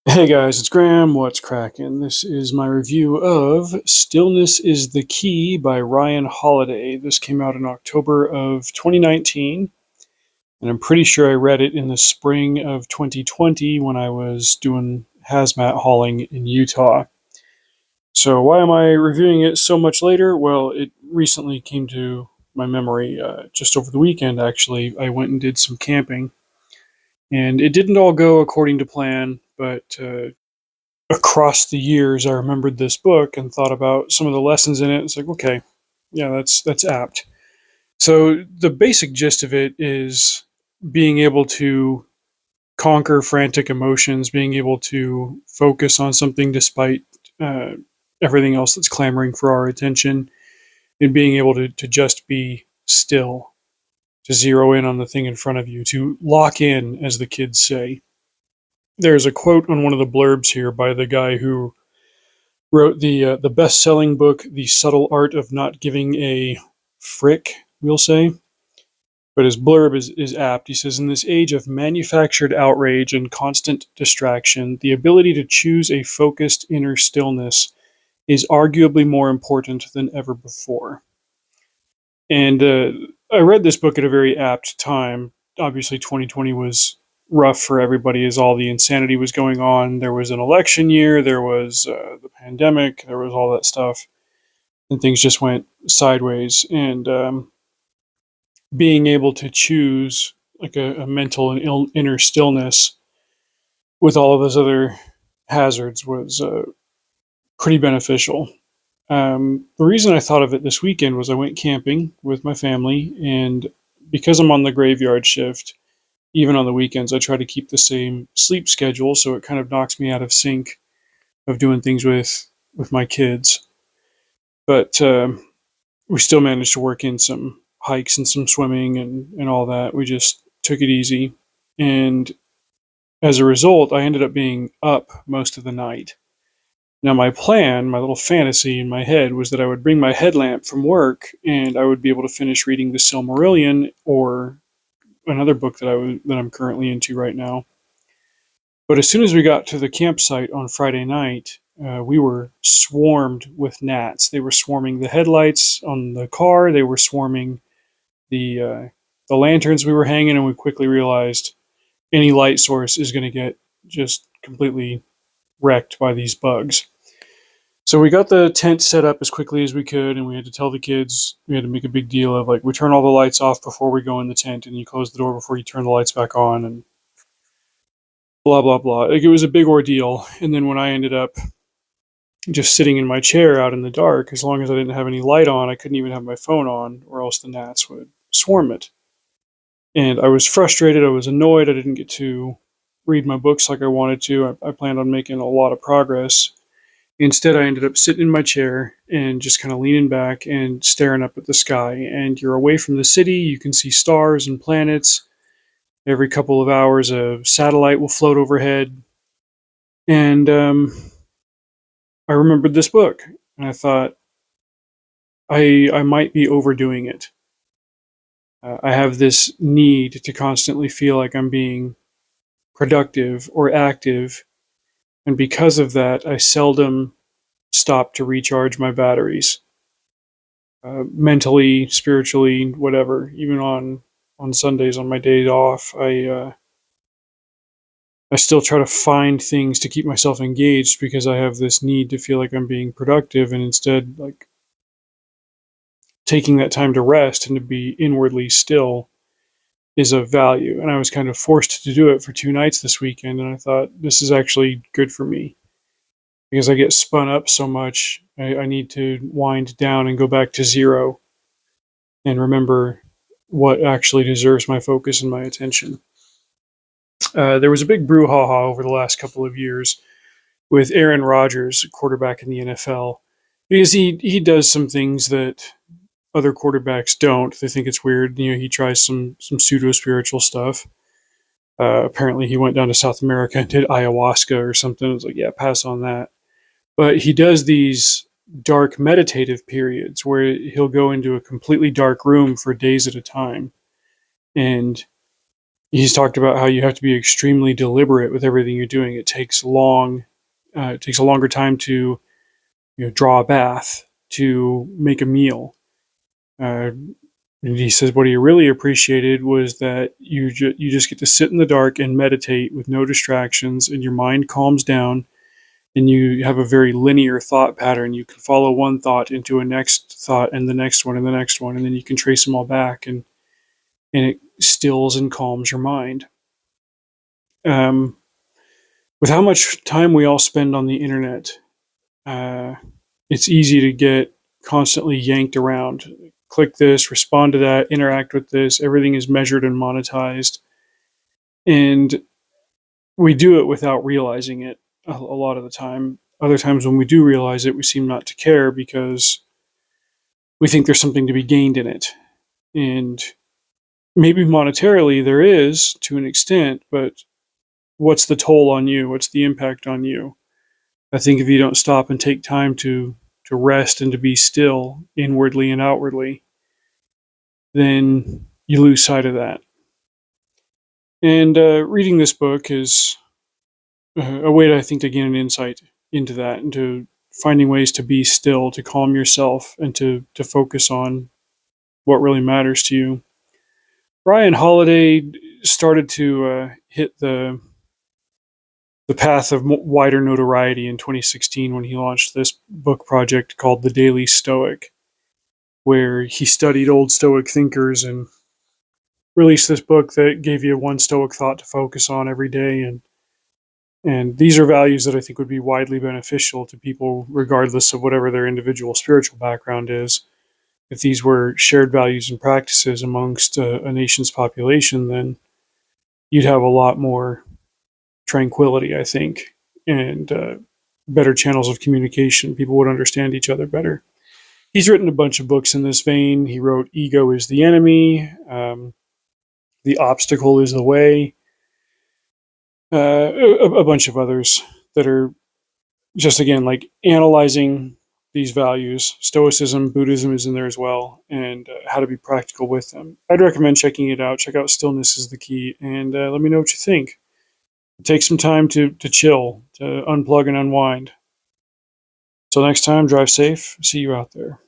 Hey guys, it's Graham. What's cracking? This is my review of Stillness is the Key by Ryan Holiday. This came out in October of 2019, and I'm pretty sure I read it in the spring of 2020 when I was doing hazmat hauling in Utah. So, why am I reviewing it so much later? Well, it recently came to my memory just over the weekend, actually. I went and did some camping, and it didn't all go according to plan, but across the years, I remembered this book and thought about some of the lessons in it. It's like, okay, yeah, that's apt. So the basic gist of it is being able to conquer frantic emotions, being able to focus on something despite uh, everything else that's clamoring for our attention, and being able to just be still, to zero in on the thing in front of you, to lock in, as the kids say. There's a quote on one of the blurbs here by the guy who wrote the best-selling book, The Subtle Art of Not Giving a Frick, we'll say. But his blurb is apt. He says, "In this age of manufactured outrage and constant distraction, the ability to choose a focused inner stillness is arguably more important than ever before." And I read this book at a very apt time. Obviously, 2020 was rough for everybody as all the insanity was going on. There was an election year, there was the pandemic, there was all that stuff, and things just went sideways. And being able to choose like a mental and inner stillness with all of those other hazards was pretty beneficial. The reason I thought of it this weekend was I went camping with my family, and because I'm on the graveyard shift, even on the weekends, I try to keep the same sleep schedule, so it kind of knocks me out of sync of doing things with my kids. But we still managed to work in some hikes and some swimming and all that. We just took it easy, and as a result, I ended up being up most of the night. Now, my plan, my little fantasy in my head, was that I would bring my headlamp from work and I would be able to finish reading The Silmarillion or another book that I'm currently into right now. But as soon as we got to the campsite on Friday night, we were swarmed with gnats. They were swarming the headlights on the car. They were swarming the uh, the lanterns we were hanging, and we quickly realized any light source is going to get just completely wrecked by these bugs. So we got the tent set up as quickly as we could, and we had to tell the kids, we had to make a big deal of like, we turn all the lights off before we go in the tent, and you close the door before you turn the lights back on, and blah blah blah. Like, it was a big ordeal. And then when I ended up just sitting in my chair out in the dark, as long as I didn't have any light on, I couldn't even have my phone on, or else the gnats would swarm it. And I was frustrated. I was annoyed. I didn't get to read my books like I wanted to. I planned on making a lot of progress. Instead, I ended up sitting in my chair and just kind of leaning back and staring up at the sky. And you're away from the city. You can see stars and planets. Every couple of hours, a satellite will float overhead. And I remembered this book, and I thought I might be overdoing it. I have this need to constantly feel like I'm being productive or active, and because of that, I seldom stop to recharge my batteries, mentally, spiritually, whatever. Even on Sundays, on my days off, I still try to find things to keep myself engaged because I have this need to feel like I'm being productive, and instead, like, taking that time to rest and to be inwardly still is of value. And I was kind of forced to do it for 2 nights this weekend, and I thought this is actually good for me because I get spun up so much. I need to wind down and go back to zero and remember what actually deserves my focus and my attention. There was a big brouhaha over the last couple of years with Aaron Rodgers, quarterback in the NFL, because he does some things that other quarterbacks don't. They think it's weird. You know, he tries some pseudo spiritual stuff. Apparently, he went down to South America and did ayahuasca or something. I was like, yeah, pass on that. But he does these dark meditative periods where he'll go into a completely dark room for days at a time, and He's talked about how you have to be extremely deliberate with everything you're doing. It takes it takes a longer time to draw a bath, to make a meal. Uh, and he says what he really appreciated was that you just get to sit in the dark and meditate with no distractions, and your mind calms down, and you have a very linear thought pattern. You can follow one thought into a next thought, and the next one, and the next one, and then you can trace them all back, and it stills and calms your mind. Um, with how much time we all spend on the internet, uh, it's easy to get constantly yanked around. Click this, respond to that, interact with this. Everything is measured and monetized. And we do it without realizing it a lot of the time. Other times when we do realize it, we seem not to care because we think there's something to be gained in it. And maybe monetarily there is to an extent, but what's the toll on you? What's the impact on you? I think if you don't stop and take time to rest and to be still inwardly and outwardly, then you lose sight of that. And reading this book is a way, I think, to gain an insight into that, into finding ways to be still, to calm yourself, and to focus on what really matters to you. Ryan Holiday started to hit the path of wider notoriety in 2016 when he launched this book project called The Daily Stoic, where he studied old Stoic thinkers and released this book that gave you one Stoic thought to focus on every day. And these are values that I think would be widely beneficial to people, regardless of whatever their individual spiritual background is. If these were shared values and practices amongst a nation's population, then you'd have a lot more tranquility, I think, and better channels of communication. People would understand each other better. He's written a bunch of books in this vein. He wrote Ego is the Enemy, The Obstacle is the Way, a bunch of others that are just, again, like analyzing these values. Stoicism, Buddhism is in there as well, and how to be practical with them. I'd recommend checking it out. Check out Stillness is the Key, and let me know what you think. Take some time to chill, to unplug and unwind. Till next time, drive safe. See you out there.